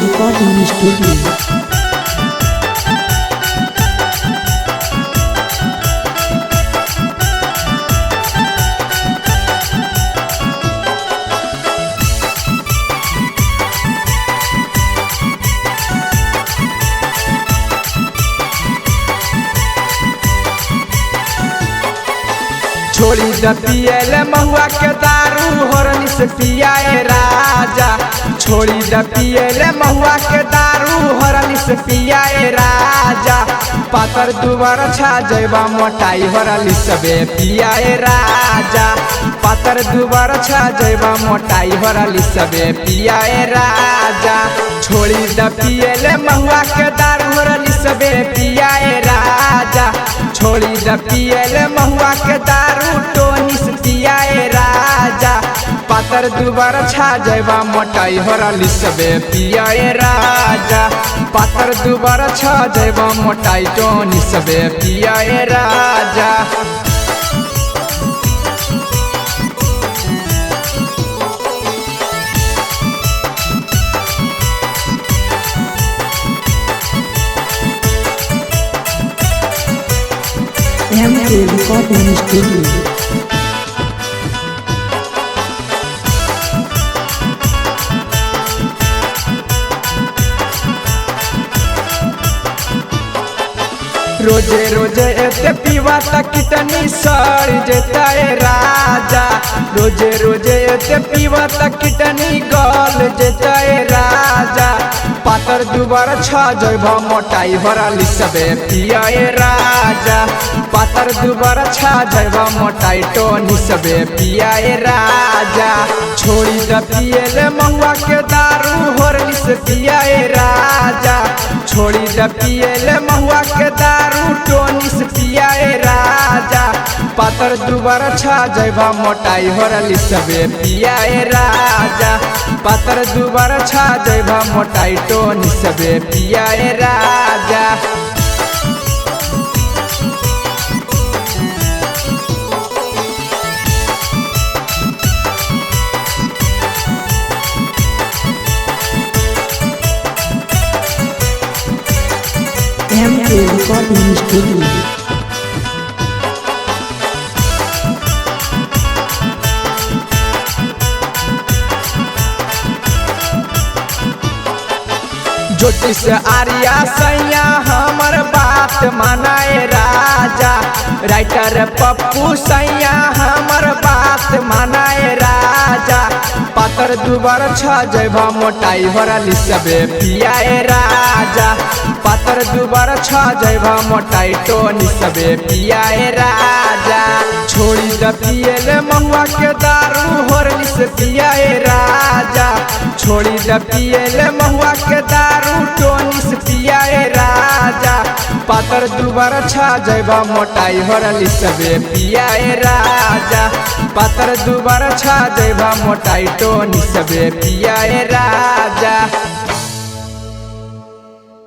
Recording Studio. छोड़ी द पियल महुआ के दारू हरनी से पियाए राजा। छोड़ी द पियल महुआ के दारू हरनी से पियाए राजा। पातर दुबर छा जैबा मोटाई हरली सबे पियाए राजा। पातर दुबर छा जैबा मोटाई हरली सबे पियाए राजा। छोड़ी द पियल महुआ के दारू हरली सबे पियाए राजा। छोड़ी द पियल महुआ के दारू टोनी से पियाए राजा। पातर दुबर छा जैबा मोटाई हरली सबे पियाए राजा। पातर दुबर छा जैबा मोटाई टोनी सबे पियाए राजा। MK Recording Studio. रोजे रोजे एते पीवा तक कितनी सड़ जेता है राजा। रोजे रोजे एते पीवा तक कितनी गल जेता है राजा। पातर दुबर छा जैबा मोटाई हरली सबे पियाए राजा। पातर दुबर छा जैबा मोटाई टोनी सबे पियाए राजा। छोड़ी द पियल महुआ के दारू हरली से पियाए राजा। छोड़ी द पियल महुआ के दारू टोनी से पियाए राजा। पातर दुबर छा जैबा मोटाई हरली सबे पियाए राजा। पातर दुबर छा जैबा मोटाई टोनी सबे पियाए राजा। MK Recording Studio. ज्योतिष आर्या सैया हमर बात मानाए राजा। राइटर पप्पू सैया हमर बात मानाए राजा। पातर दुबर छा जैबा मोटाई हरली सबे पियाए राजा। पातर दुबर छा जैबा मोटाई टोनी सबे पियाए राजा। छोड़ी द पियल महुआ के दारू हरली से पियाए राजा। छोड़ी द पियल महुआ के दारू टोनी से पियाए राजा। पातर दुबर छा जैबा मोटाई हरली सबे पियाए राजा। पातर दुबर छा जैबा मोटाई टोनी सबे पियाए राजा।